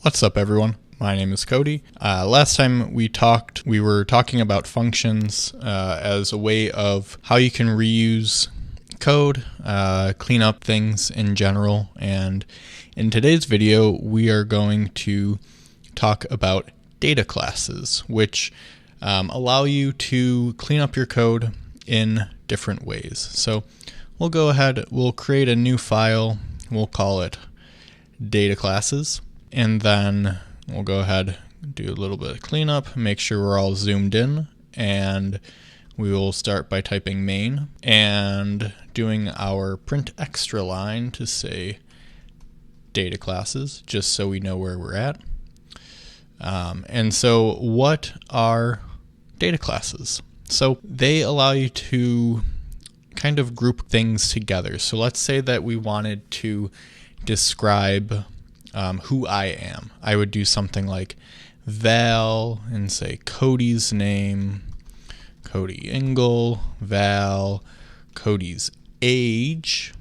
What's up, everyone? My name is Cody. Last time we talked, we were talking about functions as a way of how you can reuse code, clean up things in general. And in today's video, we are going to talk about data classes, which allow you to clean up your code in different ways. So we'll go ahead, we'll create a new file. We'll call it data classes. And then we'll go ahead, do a little bit of cleanup, make sure we're all zoomed in, and we will start by typing main and doing our print extra line to say data classes, just so we know where we're at. And so what are data classes? So they allow you to kind of group things together. So let's say that we wanted to describe who I am. I would do something like val and say Cody's name, Cody Engel, val, Cody's age,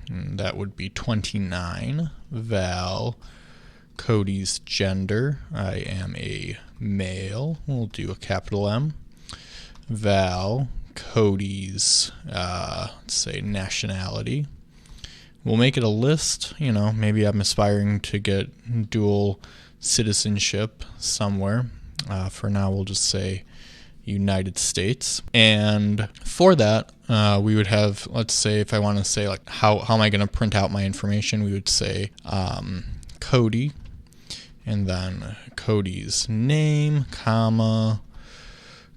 and that would be 29, val, Cody's gender, I am a male, we'll do a capital M, val, Cody's, let's say nationality. We'll make it a list, maybe I'm aspiring to get dual citizenship somewhere. For now, we'll just say United States. And for that, we would have, let's say if I want to say like, how am I going to print out my information? We would say Cody, and then Cody's name, comma,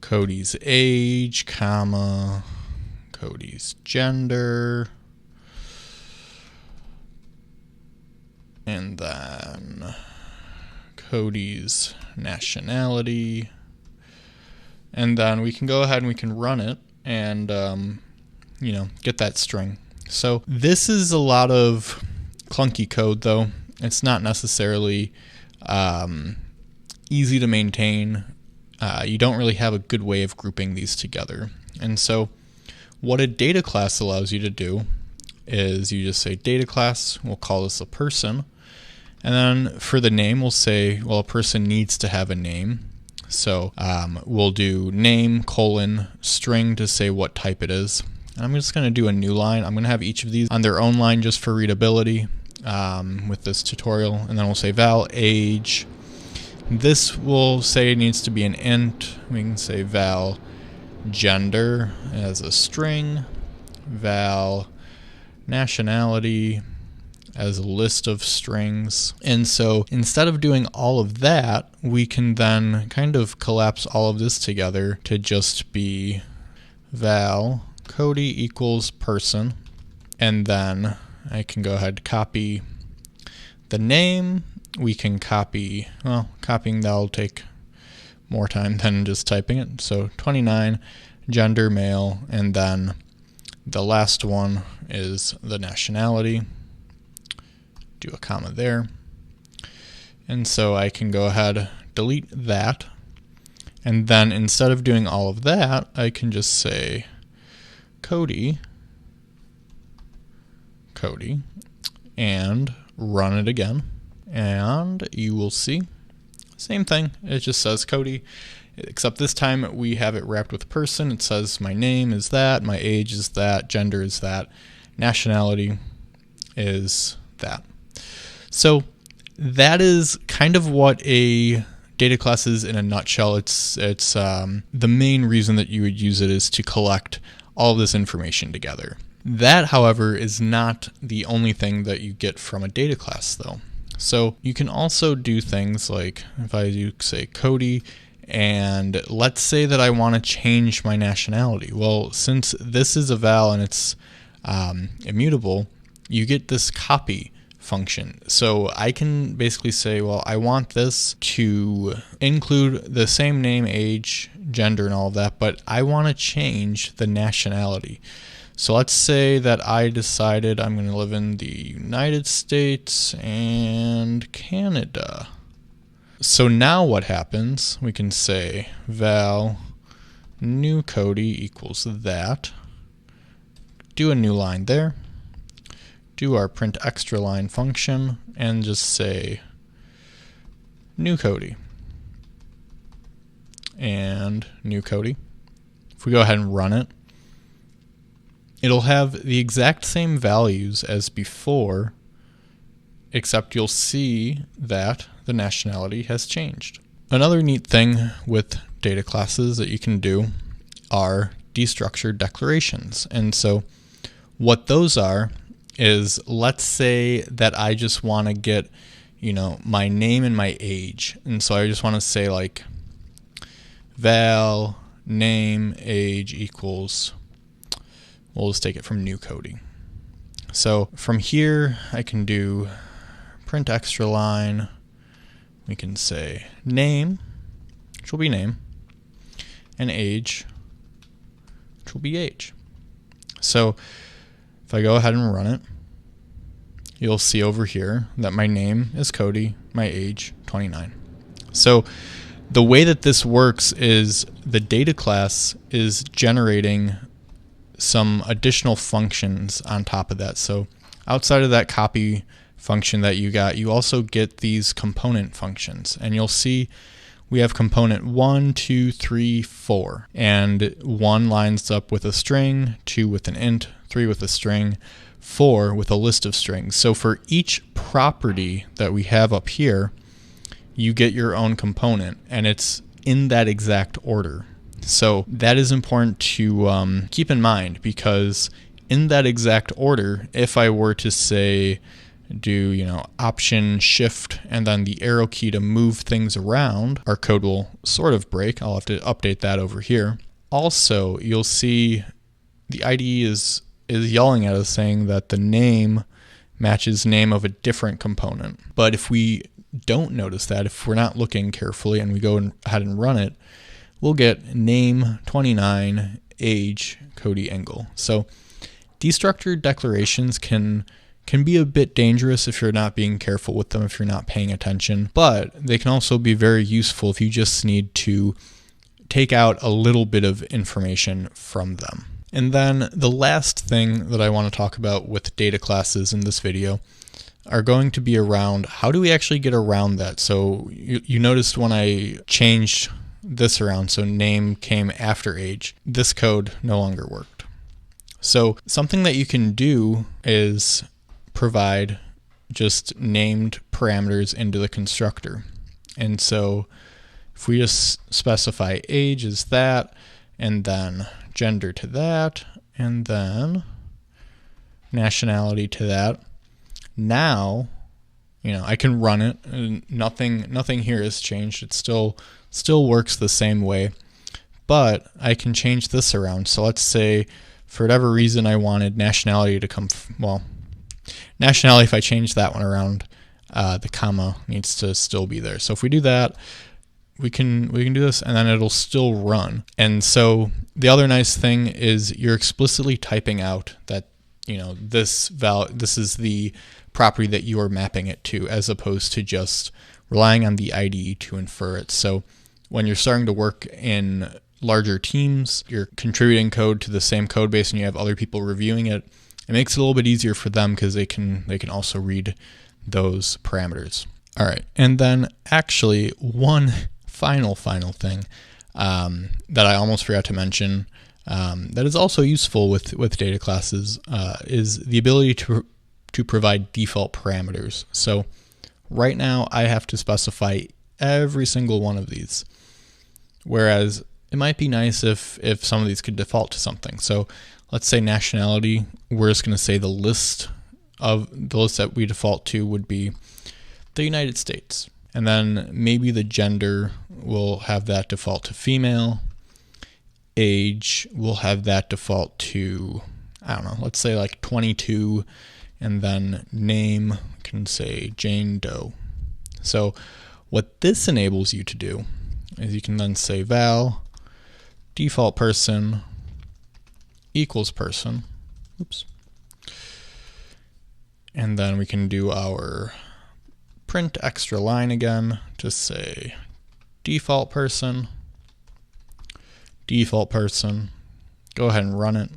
Cody's age, comma, Cody's gender, and then Cody's nationality, and then we can go ahead and we can run it and get that string. So this is a lot of clunky code, though. It's not necessarily easy to maintain. You don't really have a good way of grouping these together. And so what a data class allows you to do is you just say data class, we'll call this a person. And then for the name, we'll say, well, a person needs to have a name. So we'll do name, colon, string to say what type it is. And I'm just going to do a new line. I'm going to have each of these on their own line just for readability with this tutorial. And then we'll say val, age. This will say it needs to be an int. We can say val, gender as a string, val, nationality as a list of strings. And so instead of doing all of that, we can then kind of collapse all of this together to just be val Cody equals person. And then I can go ahead and copy the name. We can copying that'll take more time than just typing it. So 29, gender male, and then the last one is the nationality. Do a comma there. And so I can go ahead, delete that. And then instead of doing all of that, I can just say Cody, and run it again. And you will see, same thing. It just says Cody, except this time we have it wrapped with person. It says my name is that, my age is that, gender is that, nationality is that. So that is kind of what a data class is in a nutshell. It's the main reason that you would use it is to collect all of this information together. That, however, is not the only thing that you get from a data class, though. So you can also do things like if I do say Cody, and let's say that I want to change my nationality. Well, since this is a val and it's immutable, you get this copy function. So I can basically say, well, I want this to include the same name, age, gender, and all of that, but I want to change the nationality. So let's say that I decided I'm going to live in the United States and Canada. So now what happens? We can say val new Cody equals that. Do a new line there. Do our print extra line function and just say new Cody, and new Cody. If we go ahead and run it, it'll have the exact same values as before, except you'll see that the nationality has changed. Another neat thing with data classes that you can do are destructured declarations. And so what those are is, let's say that I just want to get, my name and my age. And so I just want to say like val name age equals, we'll just take it from new Cody. So from here I can do print extra line. We can say name, which will be name, and age, which will be age. So if I go ahead and run it, you'll see over here that my name is Cody, my age 29. So the way that this works is the data class is generating some additional functions on top of that. So outside of that copy function that you got, you also get these component functions, and you'll see we have component 1, 2, 3, 4, and 1 lines up with a string, 2 with an int, 3 with a string, 4 with a list of strings. So for each property that we have up here, you get your own component, and it's in that exact order. So that is important to keep in mind, because in that exact order, if I were to say do option shift and then the arrow key to move things around, our code will sort of break. I'll have to update that over here. Also, you'll see the IDE is yelling at us saying that the name matches name of a different component. But if we don't notice that, if we're not looking carefully and we go ahead and run it, we'll get name 29, age Cody Engel. So destructured declarations can be a bit dangerous if you're not being careful with them, if you're not paying attention, but they can also be very useful if you just need to take out a little bit of information from them. And then the last thing that I want to talk about with data classes in this video are going to be around how do we actually get around that. So you noticed when I changed this around, so name came after age, this code no longer worked. So something that you can do is provide just named parameters into the constructor. And so if we just specify age is that, and then gender to that, and then nationality to that, now I can run it and nothing here has changed. It still works the same way, but I can change this around. So let's say for whatever reason I wanted nationality to come nationality, if I change that one around, the comma needs to still be there. So if we do that, we can do this, and then it'll still run. And so the other nice thing is you're explicitly typing out that this is the property that you are mapping it to, as opposed to just relying on the IDE to infer it. So when you're starting to work in larger teams, you're contributing code to the same code base and you have other people reviewing it, it makes it a little bit easier for them because they can also read those parameters. All right, and then actually one final thing that I almost forgot to mention that is also useful with data classes is the ability to provide default parameters. So right now I have to specify every single one of these, whereas it might be nice if some of these could default to something. So let's say nationality, we're just going to say the list that we default to would be the United States. And then maybe the gender will have that default to female. Age will have that default to, let's say like 22. And then name can say Jane Doe. So what this enables you to do is you can then say val default person equals person. Oops. And then we can do our print extra line again to say default person. Go ahead and run it.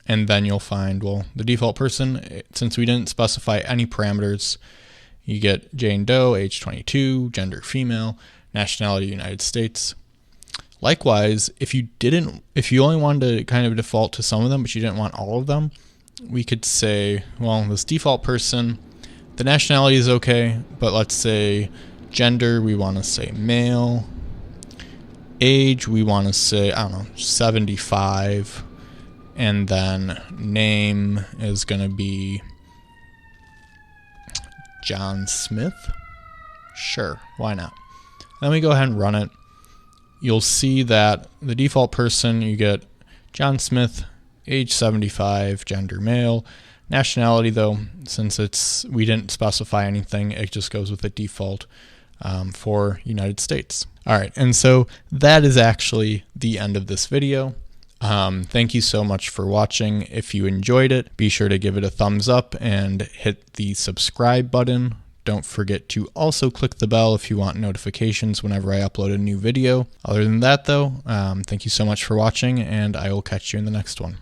And then you'll find, the default person, since we didn't specify any parameters, You get Jane Doe, age 22, gender female, nationality United States. Likewise, if you only wanted to kind of default to some of them, but you didn't want all of them, we could say, well, this default person, the nationality is okay, but let's say gender, we want to say male. Age, we want to say, 75. And then name is going to be John Smith. Sure, why not? Then we go ahead and run it. You'll see that the default person, you get John Smith, age 75, gender male. Nationality, though, since we didn't specify anything, it just goes with the default for United States. All right, and so that is actually the end of this video. Thank you so much for watching. If you enjoyed it, be sure to give it a thumbs up and hit the subscribe button. Don't forget to also click the bell if you want notifications whenever I upload a new video. Other than that, though, thank you so much for watching, and I will catch you in the next one.